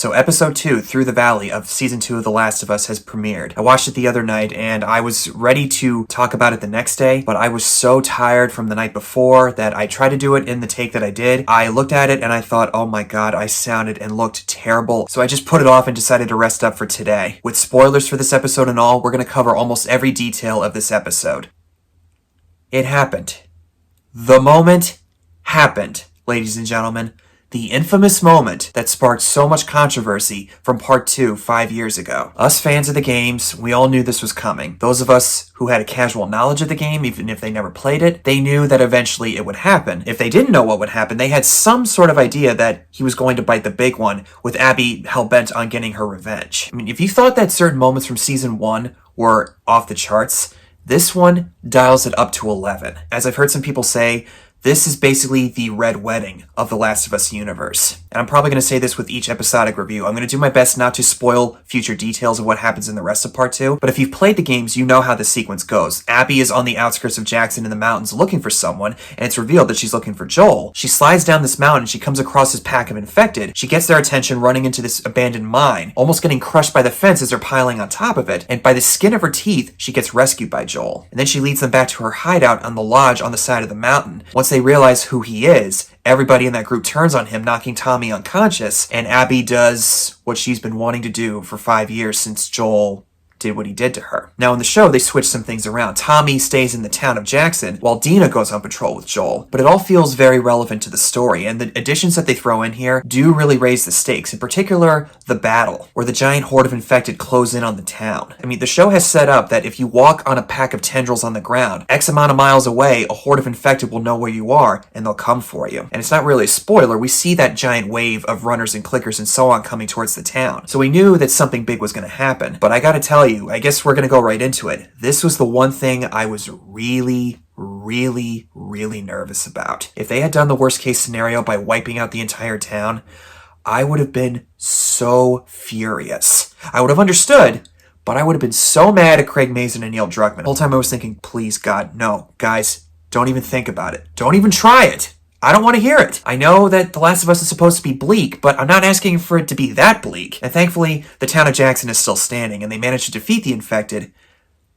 So episode 2, Through the Valley of season 2 of The Last of Us has premiered. I watched it the other night and I was ready to talk about it the next day, but I was so tired from the night before that I tried to do it in the take that I did. I looked at it and I thought, oh my god, I sounded and looked terrible. So I just put it off and decided to rest up for today. With spoilers for this episode and all, we're going to cover almost every detail of this episode. It happened. The moment happened, ladies and gentlemen. The infamous moment that sparked so much controversy from Part 2 5 years ago. Us fans of the games, we all knew this was coming. Those of us who had a casual knowledge of the game, even if they never played it, they knew that eventually it would happen. If they didn't know what would happen, they had some sort of idea that he was going to bite the big one, with Abby hell-bent on getting her revenge. I mean, if you thought that certain moments from Season 1 were off the charts, this one dials it up to 11. As I've heard some people say, this is basically the Red Wedding of The Last of Us universe. And I'm probably going to say this with each episodic review. I'm going to do my best not to spoil future details of what happens in the rest of Part 2. But if you've played the games, you know how the sequence goes. Abby is on the outskirts of Jackson in the mountains looking for someone, and it's revealed that she's looking for Joel. She slides down this mountain, she comes across this pack of infected. She gets their attention running into this abandoned mine, almost getting crushed by the fence as they're piling on top of it. And by the skin of her teeth, she gets rescued by Joel. And then she leads them back to her hideout on the lodge on the side of the mountain. Once they realize who he is, everybody in that group turns on him, knocking Tommy unconscious, and Abby does what she's been wanting to do for 5 years since Joel did what he did to her. Now in the show, they switch some things around. Tommy stays in the town of Jackson while Dina goes on patrol with Joel. But it all feels very relevant to the story, and the additions that they throw in here do really raise the stakes. In particular, the battle, where the giant horde of infected close in on the town. I mean, the show has set up that if you walk on a pack of tendrils on the ground, X amount of miles away, a horde of infected will know where you are, and they'll come for you. And it's not really a spoiler, we see that giant wave of runners and clickers and so on coming towards the town. So we knew that something big was going to happen. But I gotta tell you, I guess we're going to go right into it. This was the one thing I was really nervous about. If they had done the worst case scenario by wiping out the entire town, I would have been so furious. I would have understood, but I would have been so mad at Craig Mazin and Neil Druckmann. The whole time I was thinking, please God, no, guys, don't even think about it. Don't even try it. I don't want to hear it. I know that The Last of Us is supposed to be bleak, but I'm not asking for it to be that bleak. And thankfully, the town of Jackson is still standing, and they managed to defeat the infected,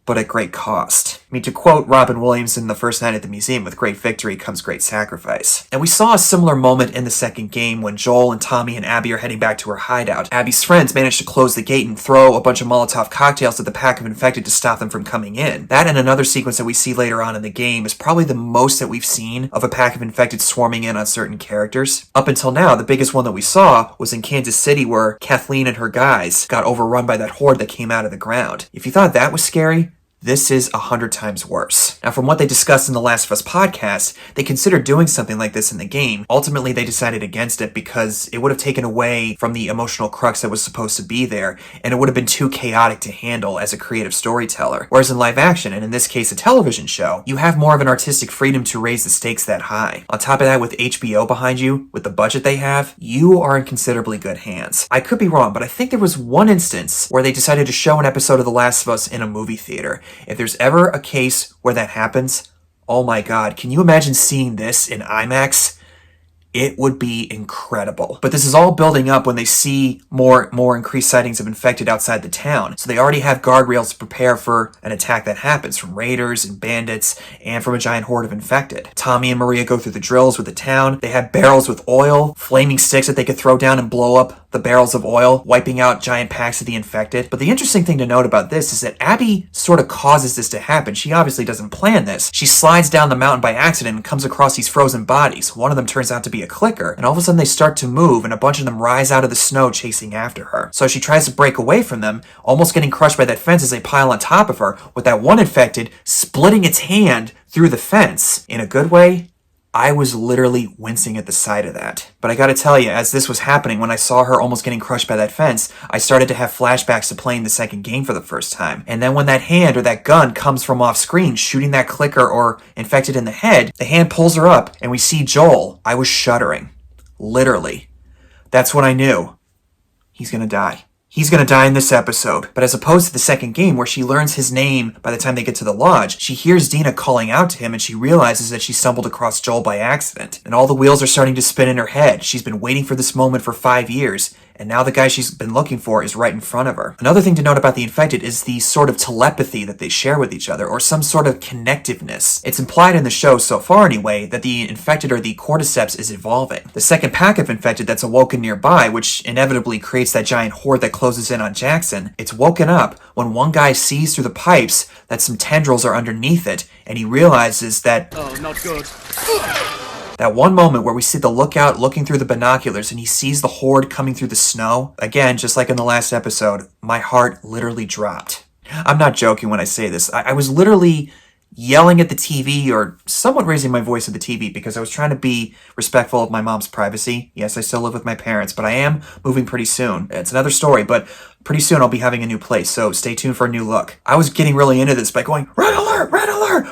but at great cost. I mean, to quote Robin Williams in The First Night at the Museum, with great victory comes great sacrifice. And we saw a similar moment in the second game when Joel and Tommy and Abby are heading back to her hideout. Abby's friends manage to close the gate and throw a bunch of Molotov cocktails at the pack of infected to stop them from coming in. That and another sequence that we see later on in the game is probably the most that we've seen of a pack of infected swarming in on certain characters. Up until now, the biggest one that we saw was in Kansas City, where Kathleen and her guys got overrun by that horde that came out of the ground. If you thought that was scary, this is 100 times worse. Now, from what they discussed in the Last of Us podcast, they considered doing something like this in the game. Ultimately, they decided against it because it would have taken away from the emotional crux that was supposed to be there, and it would have been too chaotic to handle as a creative storyteller. Whereas in live action, and in this case a television show, you have more of an artistic freedom to raise the stakes that high. On top of that, with HBO behind you, with the budget they have, you are in considerably good hands. I could be wrong, but I think there was one instance where they decided to show an episode of The Last of Us in a movie theater. If there's ever a case where that happens, oh my god, can you imagine seeing this in IMAX? It would be incredible. But this is all building up when they see more increased sightings of infected outside the town. So they already have guardrails to prepare for an attack that happens from raiders and bandits and from a giant horde of infected. Tommy and Maria go through the drills with the town. They have barrels with oil, flaming sticks that they could throw down and blow up the barrels of oil, wiping out giant packs of the infected. But the interesting thing to note about this is that Abby sort of causes this to happen. She obviously doesn't plan this. She slides down the mountain by accident and comes across these frozen bodies. One of them turns out to be a clicker, and all of a sudden they start to move, and a bunch of them rise out of the snow chasing after her. So she tries to break away from them, almost getting crushed by that fence as they pile on top of her, with that one infected splitting its hand through the fence. In a good way, I was literally wincing at the sight of that. But I gotta tell you, as this was happening, when I saw her almost getting crushed by that fence, I started to have flashbacks to playing the second game for the first time. And then when that hand or that gun comes from off screen, shooting that clicker or infected in the head, the hand pulls her up and we see Joel. I was shuddering. Literally. That's when I knew. He's gonna die. He's gonna die in this episode. But as opposed to the second game, where she learns his name by the time they get to the lodge, she hears Dina calling out to him and she realizes that she stumbled across Joel by accident. And all the wheels are starting to spin in her head. She's been waiting for this moment for 5 years, and now the guy she's been looking for is right in front of her. Another thing to note about the infected is the sort of telepathy that they share with each other, or some sort of connectiveness. It's implied in the show so far anyway that the infected or the cordyceps is evolving. The second pack of infected that's awoken nearby, which inevitably creates that giant horde that closes in on Jackson, it's woken up when one guy sees through the pipes that some tendrils are underneath it, and he realizes that... Oh, not good. That one moment where we see the lookout looking through the binoculars and he sees the horde coming through the snow. Again, just like in the last episode, my heart literally dropped. I'm not joking when I say this. I was literally yelling at the TV, or somewhat raising my voice at the TV, because I was trying to be respectful of my mom's privacy. Yes, I still live with my parents, but I am moving pretty soon. It's another story, but pretty soon I'll be having a new place, so stay tuned for a new look. I was getting really into this by going, red alert,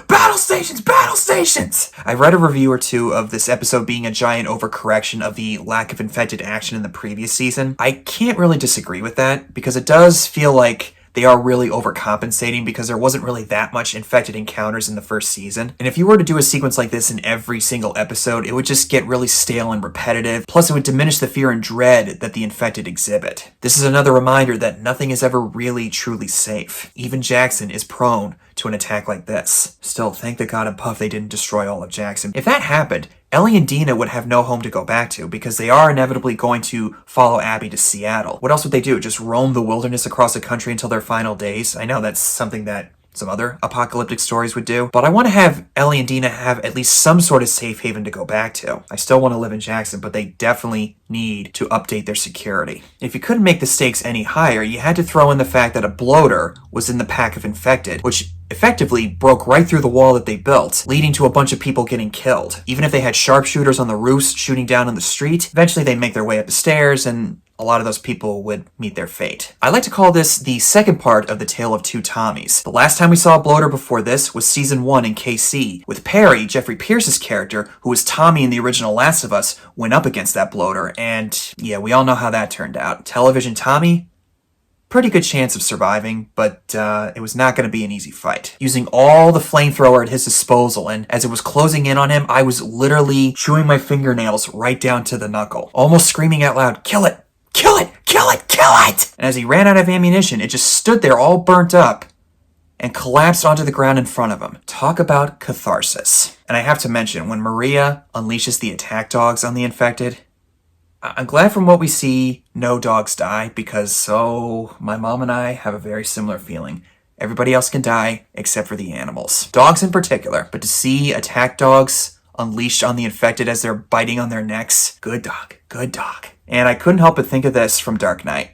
battle stations, battle stations! I read a review or two of this episode being a giant overcorrection of the lack of infected action in the previous season. I can't really disagree with that, because it does feel like they are really overcompensating because there wasn't really that much infected encounters in the first season. And if you were to do a sequence like this in every single episode, it would just get really stale and repetitive. Plus, it would diminish the fear and dread that the infected exhibit. This is another reminder that nothing is ever really truly safe. Even Jackson is prone to an attack like this. Still, thank the God and Puff they didn't destroy all of Jackson. If that happened, Ellie and Dina would have no home to go back to because they are inevitably going to follow Abby to Seattle. What else would they do? Just roam the wilderness across the country until their final days? I know that's something that some other apocalyptic stories would do, but I want to have Ellie and Dina have at least some sort of safe haven to go back to. I still want to live in Jackson, but they definitely need to update their security. If you couldn't make the stakes any higher, you had to throw in the fact that a bloater was in the pack of infected, which effectively broke right through the wall that they built, leading to a bunch of people getting killed. Even if they had sharpshooters on the roofs shooting down on the street, eventually they'd make their way up the stairs and a lot of those people would meet their fate. I like to call this the second part of the Tale of Two Tommies. The last time we saw a bloater before this was season 1 in KC, with Perry, Jeffrey Pierce's character, who was Tommy in the original Last of Us, went up against that bloater, and yeah, we all know how that turned out. Television Tommy? Pretty good chance of surviving, but it was not going to be an easy fight. Using all the flamethrower at his disposal, and as it was closing in on him, I was literally chewing my fingernails right down to the knuckle, almost screaming out loud, "Kill it! Kill it! Kill it! Kill it!" And as he ran out of ammunition, it just stood there all burnt up and collapsed onto the ground in front of him. Talk about catharsis. And I have to mention, when Maria unleashes the attack dogs on the infected, I'm glad from what we see, no dogs die, because, my mom and I have a very similar feeling. Everybody else can die, except for the animals. Dogs in particular. But to see attack dogs unleashed on the infected as they're biting on their necks, good dog, good dog. And I couldn't help but think of this from Dark Knight.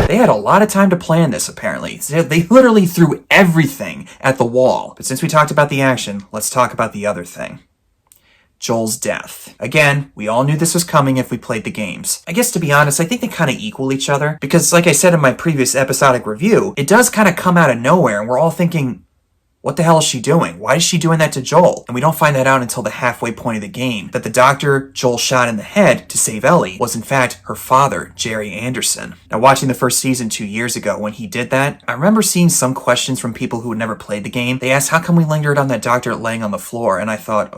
They had a lot of time to plan this, apparently. They literally threw everything at the wall. But since we talked about the action, let's talk about the other thing. Joel's death. Again, we all knew this was coming if we played the games. I guess to be honest, I think they kind of equal each other, because like I said in my previous episodic review, it does kind of come out of nowhere and we're all thinking, what the hell is she doing? Why is she doing that to Joel? And we don't find that out until the halfway point of the game, that the doctor Joel shot in the head to save Ellie was in fact her father, Jerry Anderson. Now, watching the first season 2 years ago when he did that, I remember seeing some questions from people who had never played the game. They asked, how come we lingered on that doctor laying on the floor? And I thought,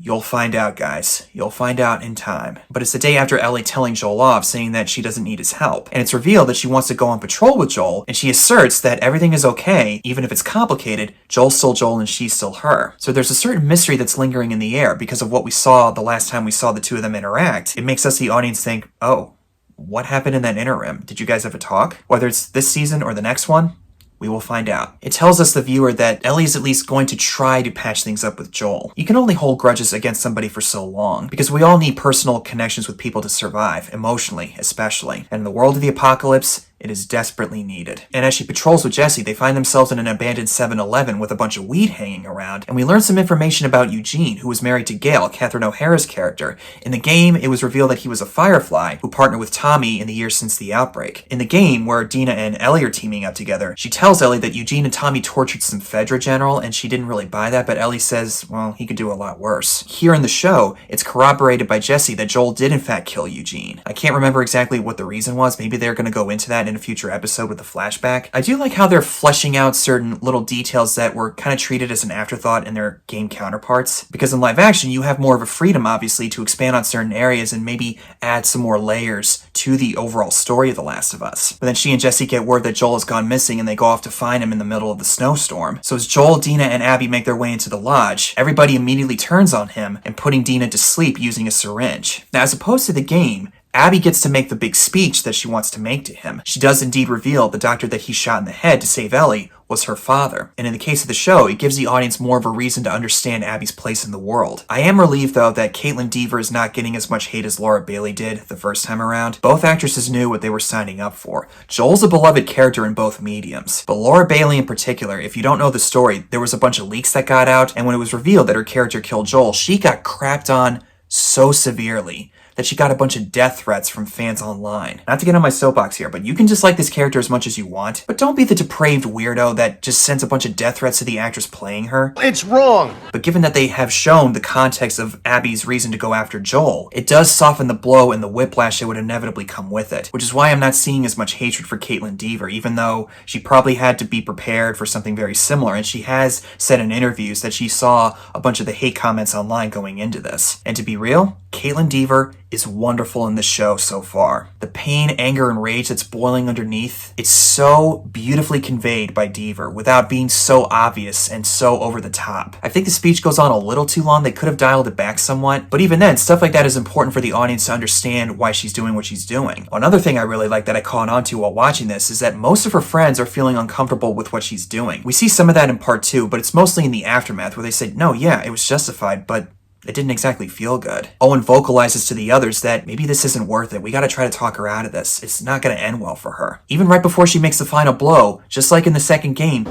you'll find out, guys. You'll find out in time. But it's the day after Ellie telling Joel off, saying that she doesn't need his help. And it's revealed that she wants to go on patrol with Joel, and she asserts that everything is okay, even if it's complicated, Joel's still Joel and she's still her. So there's a certain mystery that's lingering in the air because of what we saw the last time we saw the two of them interact. It makes us, the audience, think, oh, what happened in that interim? Did you guys have a talk? Whether it's this season or the next one, we will find out. It tells us, the viewer, that Ellie is at least going to try to patch things up with Joel. You can only hold grudges against somebody for so long, because we all need personal connections with people to survive, emotionally especially. And in the world of the apocalypse, it is desperately needed. And as she patrols with Jesse, they find themselves in an abandoned 7-Eleven with a bunch of weed hanging around, and we learn some information about Eugene, who was married to Gail, Catherine O'Hara's character. In the game, it was revealed that he was a Firefly who partnered with Tommy in the years since the outbreak. In the game, where Dina and Ellie are teaming up together, she tells Ellie that Eugene and Tommy tortured some Fedra general, and she didn't really buy that, but Ellie says, well, he could do a lot worse. Here in the show, it's corroborated by Jesse that Joel did in fact kill Eugene. I can't remember exactly what the reason was. Maybe they're going to go into that in a future episode with a flashback. I do like how they're fleshing out certain little details that were kind of treated as an afterthought in their game counterparts, because in live action you have more of a freedom, obviously, to expand on certain areas and maybe add some more layers to the overall story of The Last of Us. But then she and Jesse get word that Joel has gone missing and they go off to find him in the middle of the snowstorm. So as Joel, Dina, and Abby make their way into the lodge, everybody immediately turns on him and putting Dina to sleep using a syringe. Now, as opposed to the game, Abby gets to make the big speech that she wants to make to him. She does indeed reveal the doctor that he shot in the head to save Ellie was her father. And in the case of the show, it gives the audience more of a reason to understand Abby's place in the world. I am relieved, though, that Caitlin Dever is not getting as much hate as Laura Bailey did the first time around. Both actresses knew what they were signing up for. Joel's a beloved character in both mediums, but Laura Bailey in particular, if you don't know the story, there was a bunch of leaks that got out, and when it was revealed that her character killed Joel, she got crapped on so severely that she got a bunch of death threats from fans online. Not to get on my soapbox here, but you can dislike this character as much as you want, but don't be the depraved weirdo that just sends a bunch of death threats to the actress playing her. It's wrong! But given that they have shown the context of Abby's reason to go after Joel, it does soften the blow and the whiplash that would inevitably come with it, which is why I'm not seeing as much hatred for Caitlin Dever, even though she probably had to be prepared for something very similar, and she has said in interviews that she saw a bunch of the hate comments online going into this. And to be real, Caitlin Dever is wonderful in this show so far. The pain, anger, and rage that's boiling underneath, it's so beautifully conveyed by Dever without being so obvious and so over the top. I think the speech goes on a little too long. They could have dialed it back somewhat, but even then, stuff like that is important for the audience to understand why she's doing what she's doing. Another thing I really like that I caught on to while watching this is that most of her friends are feeling uncomfortable with what she's doing. We see some of that in part 2, but it's mostly in the aftermath where they say, no, yeah, it was justified, but it didn't exactly feel good. Owen vocalizes to the others that maybe this isn't worth it. We gotta try to talk her out of this. It's not gonna end well for her. Even right before she makes the final blow, just like in the second game.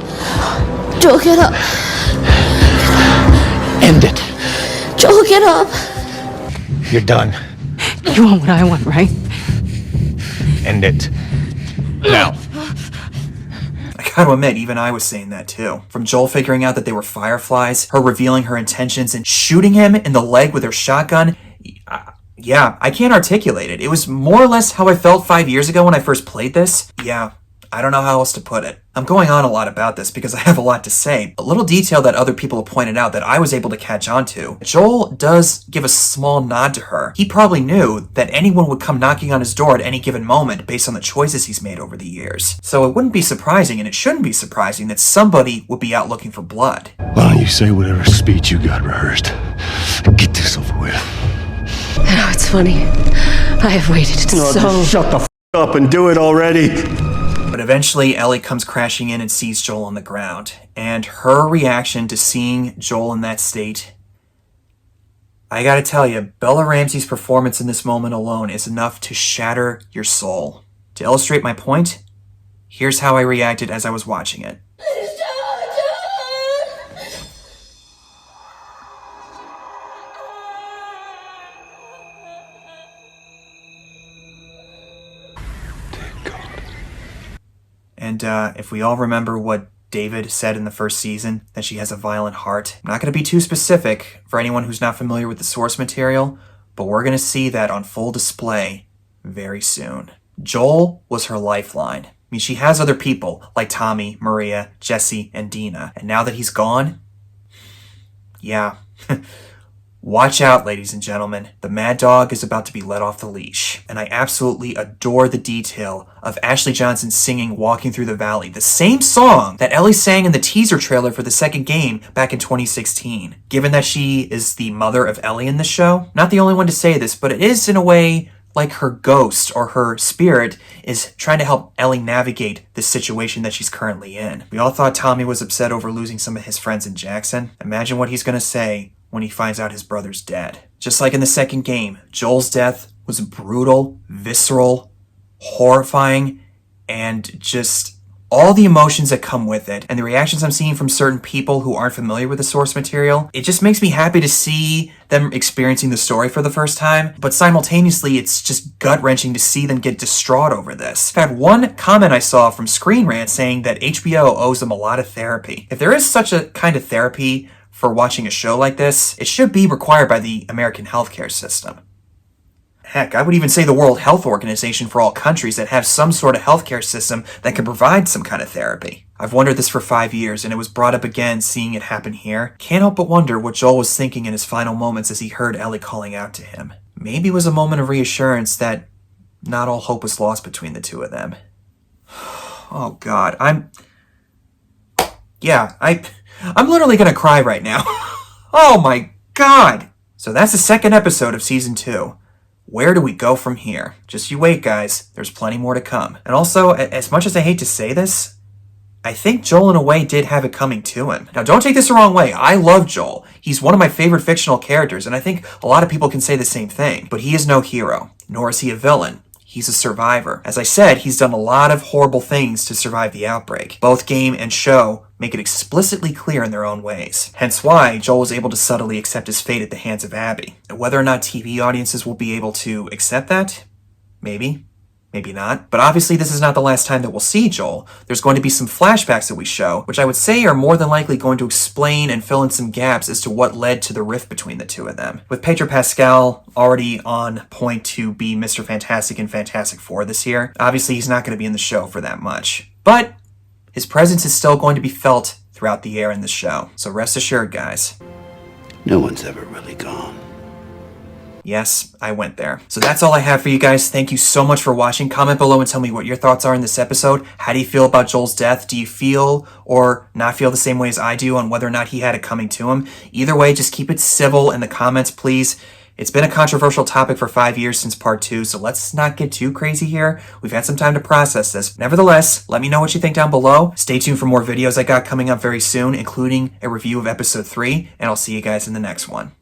Joel, get up. End it. Joel, get up. You're done. You want what I want, right? End it. Now. I gotta admit, even I was saying that too. From Joel figuring out that they were fireflies, her revealing her intentions, and shooting him in the leg with her shotgun. Yeah, I can't articulate it. It was more or less how I felt 5 years ago when I first played this. Yeah, I don't know how else to put it. I'm going on a lot about this because I have a lot to say. A little detail that other people have pointed out that I was able to catch on to. Joel does give a small nod to her. He probably knew that anyone would come knocking on his door at any given moment based on the choices he's made over the years. So it wouldn't be surprising, and it shouldn't be surprising, that somebody would be out looking for blood. Why don't you say whatever speech you got rehearsed? Get this over with. Oh, it's funny. I have waited Just shut the up and do it already. But eventually, Ellie comes crashing in and sees Joel on the ground. And her reaction to seeing Joel in that state, I gotta tell you, Bella Ramsey's performance in this moment alone is enough to shatter your soul. To illustrate my point, here's how I reacted as I was watching it. And if we all remember what David said in the first season, that she has a violent heart, I'm not going to be too specific for anyone who's not familiar with the source material, but we're going to see that on full display very soon. Joel was her lifeline. I mean, she has other people like Tommy, Maria, Jesse, and Dina. And now that he's gone, yeah. Watch out, ladies and gentlemen. The Mad Dog is about to be let off the leash. And I absolutely adore the detail of Ashley Johnson singing Walking Through the Valley, the same song that Ellie sang in the teaser trailer for the second game back in 2016. Given that she is the mother of Ellie in the show, not the only one to say this, but it is in a way like her ghost or her spirit is trying to help Ellie navigate the situation that she's currently in. We all thought Tommy was upset over losing some of his friends in Jackson. Imagine what he's going to say when he finds out his brother's dead. Just like in the second game, Joel's death was brutal, visceral, horrifying, and just all the emotions that come with it, and the reactions I'm seeing from certain people who aren't familiar with the source material, it just makes me happy to see them experiencing the story for the first time, but simultaneously it's just gut-wrenching to see them get distraught over this. In fact, one comment I saw from Screen Rant saying that HBO owes them a lot of therapy. If there is such a kind of therapy for watching a show like this, it should be required by the American healthcare system. Heck, I would even say the World Health Organization for all countries that have some sort of healthcare system that can provide some kind of therapy. I've wondered this for 5 years, and it was brought up again seeing it happen here. Can't help but wonder what Joel was thinking in his final moments as he heard Ellie calling out to him. Maybe it was a moment of reassurance that not all hope was lost between the two of them. Oh God, I'm literally gonna cry right now. Oh my God! So that's the second episode of Season 2. Where do we go from here? Just you wait, guys. There's plenty more to come. And also, as much as I hate to say this, I think Joel in a way did have it coming to him. Now, don't take this the wrong way. I love Joel. He's one of my favorite fictional characters, and I think a lot of people can say the same thing. But he is no hero, nor is he a villain. He's a survivor. As I said, he's done a lot of horrible things to survive the outbreak. Both game and show make it explicitly clear in their own ways. Hence why Joel was able to subtly accept his fate at the hands of Abby. And whether or not TV audiences will be able to accept that, maybe. Maybe not. But obviously this is not the last time that we'll see Joel. There's going to be some flashbacks that we show, which I would say are more than likely going to explain and fill in some gaps as to what led to the rift between the two of them. With Pedro Pascal already on point to be Mr. Fantastic in Fantastic Four this year, obviously he's not going to be in the show for that much. But his presence is still going to be felt throughout the air in the show. So rest assured, guys. No one's ever really gone. Yes, I went there. So that's all I have for you guys. Thank you so much for watching. Comment below and tell me what your thoughts are in this episode. How do you feel about Joel's death? Do you feel or not feel the same way as I do on whether or not he had it coming to him? Either way, just keep it civil in the comments, please. It's been a controversial topic for 5 years since part 2, so let's not get too crazy here. We've had some time to process this. Nevertheless, let me know what you think down below. Stay tuned for more videos I got coming up very soon, including a review of episode 3, and I'll see you guys in the next one.